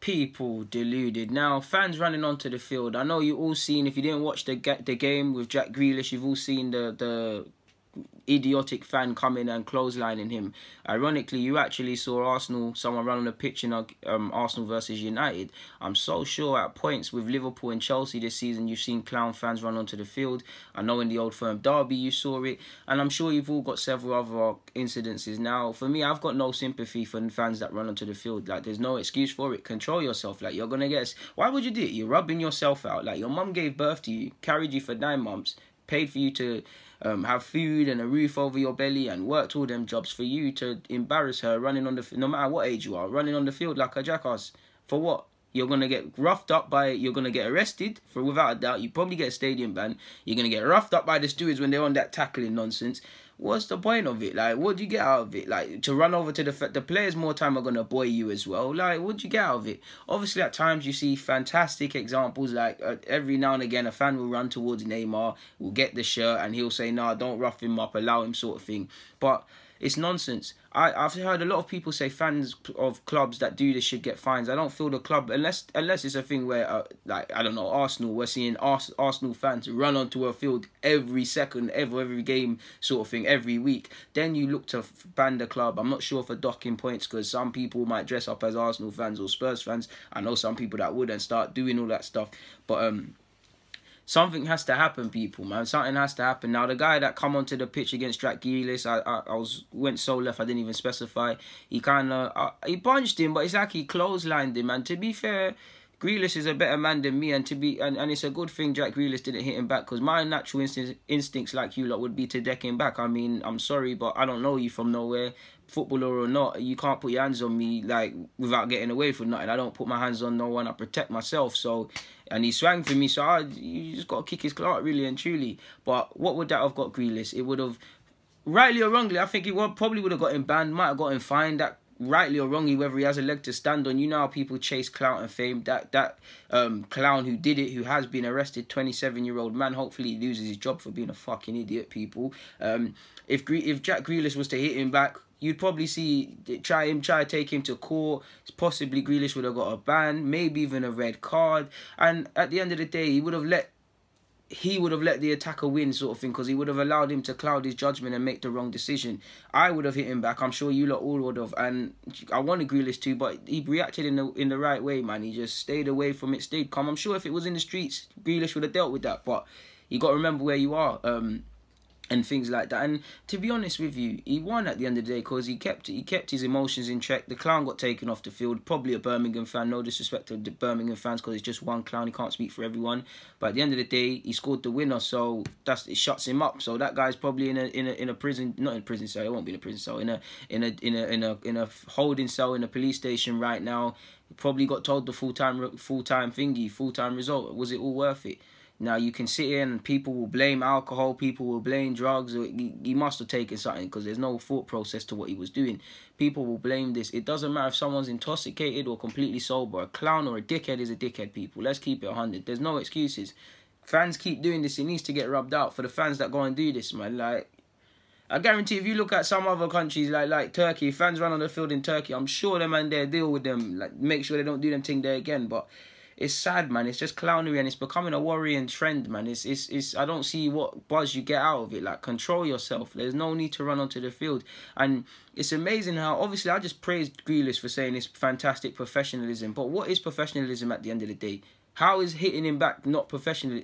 People deluded. Now, fans running onto the field. I know you all seen. If you didn't watch the game with Jack Grealish, you've all seen the idiotic fan coming and clotheslining him. Ironically, you actually saw someone run on the pitch in Arsenal versus United. I'm so sure at points with Liverpool and Chelsea this season, you've seen clown fans run onto the field. I know in the Old Firm derby you saw it, and I'm sure you've all got several other incidences. Now, for me, I've got no sympathy for fans that run onto the field. Like, there's no excuse for it. Control yourself. Like, you're gonna get. Why would you do it? You're rubbing yourself out. Like, your mum gave birth to you, carried you for 9 months, paid for you to have food and a roof over your belly, and worked all them jobs for you to embarrass her running on the no matter what age you are, running on the field like a jackass. For what? You're gonna get roughed up by. You're gonna get arrested for, without a doubt. You probably get a stadium ban. You're gonna get roughed up by the stewards when they're on that tackling nonsense. What's the point of it? Like, what do you get out of it? Like, to run over to the players more time are gonna buoy you as well. Like, what do you get out of it? Obviously, at times you see fantastic examples. Like, every now and again, a fan will run towards Neymar, will get the shirt, and he'll say, "Nah, don't rough him up, allow him," sort of thing. But it's nonsense. I've heard a lot of people say fans of clubs that do this should get fines. I don't feel the club, unless it's a thing where, like, I don't know, Arsenal, we're seeing Arsenal fans run onto a field every second, every game sort of thing, every week. Then you look to ban the club. I'm not sure for docking points, because some people might dress up as Arsenal fans or Spurs fans. I know some people that would and start doing all that stuff. But something has to happen, people, man. Something has to happen. Now, the guy that come onto the pitch against Jack Grealish, I went so left, I didn't even specify. He he punched him, but it's like he clotheslined him. And to be fair, Grealish is a better man than me, and it's a good thing Jack Grealish didn't hit him back, because my natural instincts, like you lot, would be to deck him back. I mean, I'm sorry, but I don't know you from nowhere, footballer or not. You can't put your hands on me like without getting away from nothing. I don't put my hands on no one. I protect myself. So, and he swang for me, so you just got to kick his clout, really and truly. But what would that have got Grealish? It would have, rightly or wrongly, I think probably would have got him banned, might have got him fined. That, rightly or wrongly, whether he has a leg to stand on. You know how people chase clout and fame. That clown who did it, who has been arrested, 27-year-old man, hopefully he loses his job for being a fucking idiot, people. If Jack Grealish was to hit him back, you'd probably see try to take him to court. Possibly Grealish would have got a ban, maybe even a red card. And at the end of the day, he would have let the attacker win, sort of thing, because he would have allowed him to cloud his judgment and make the wrong decision. I would have hit him back. I'm sure you lot all would have. And I wanted Grealish too, but he reacted in the right way, man. He just stayed away from it, stayed calm. I'm sure if it was in the streets, Grealish would have dealt with that. But you got to remember where you are. And things like that. And to be honest with you, he won at the end of the day, because he kept his emotions in check. The clown got taken off the field, probably a Birmingham fan. No disrespect to the Birmingham fans, because it's just one clown. He can't speak for everyone. But at the end of the day, he scored the winner, so it shuts him up. So that guy's probably in a prison, not in a prison cell. It won't be in a prison cell. In a holding cell in a police station right now. He probably got told the full time result. Was it all worth it? Now, you can sit here and people will blame alcohol, people will blame drugs. He must have taken something, because there's no thought process to what he was doing. People will blame this. It doesn't matter if someone's intoxicated or completely sober. A clown or a dickhead is a dickhead, people. Let's keep it 100. There's no excuses. Fans keep doing this. It needs to get rubbed out for the fans that go and do this, man. Like, I guarantee if you look at some other countries like Turkey, if fans run on the field in Turkey, I'm sure them and there deal with them. Like, make sure they don't do them thing there again. But it's sad, man. It's just clownery, and it's becoming a worrying trend, man. It's I don't see what buzz you get out of it. Like, control yourself. There's no need to run onto the field. And it's amazing how, obviously, I just praised Grealish for saying it's fantastic professionalism. But what is professionalism at the end of the day? How is hitting him back not professional,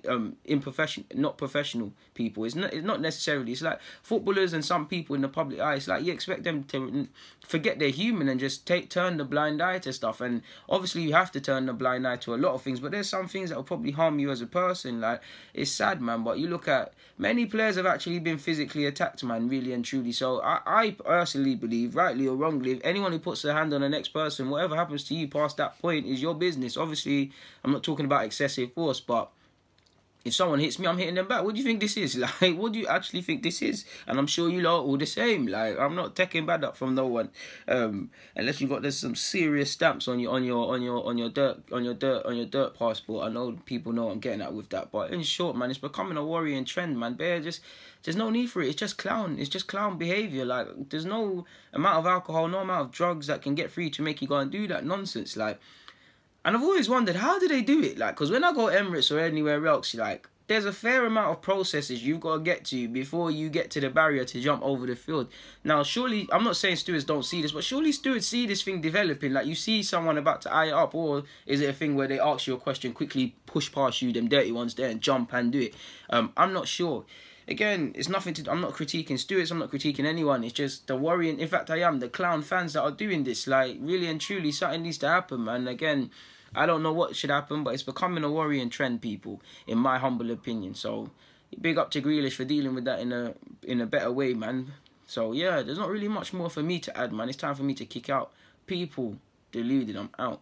not professional, people? It's not necessarily. It's like footballers and some people in the public eye. It's like you expect them to forget they're human and just turn the blind eye to stuff. And obviously you have to turn the blind eye to a lot of things, but there's some things that will probably harm you as a person. Like, it's sad, man. But you look at many players have actually been physically attacked, man, really and truly. So I personally believe, rightly or wrongly, if anyone who puts their hand on the next person, whatever happens to you past that point is your business. Obviously, I'm not talking about excessive force, but if someone hits me, I'm hitting them back. What do you think this is? Like, what do you actually think this is? And I'm sure you lot are all the same. Like, I'm not taking bad up from no one, unless you got there's some serious stamps on your dirt passport. I know people know what I'm getting at with that, but in short, man, it's becoming a worrying trend, man. There's no need for it. It's just clown behaviour. Like, there's no amount of alcohol, no amount of drugs that can get free to make you go and do that nonsense. Like, And I've always wondered, how do they do it? Like, because when I go Emirates or anywhere else, like, there's a fair amount of processes you've got to get to before you get to the barrier to jump over the field. Now, surely, I'm not saying stewards don't see this, but surely stewards see this thing developing. Like, you see someone about to eye it up, or is it a thing where they ask you a question, quickly push past you, them dirty ones there, and jump and do it? I'm not sure. Again, it's nothing to... I'm not critiquing stewards, I'm not critiquing anyone. It's just the worrying... In fact, I am. The clown fans that are doing this, like, really and truly, something needs to happen, man. Again... I don't know what should happen, but it's becoming a worrying trend, people, in my humble opinion. So, big up to Grealish for dealing with that in a better way, man. So, yeah, there's not really much more for me to add, man. It's time for me to kick out. People, deluded, I'm out.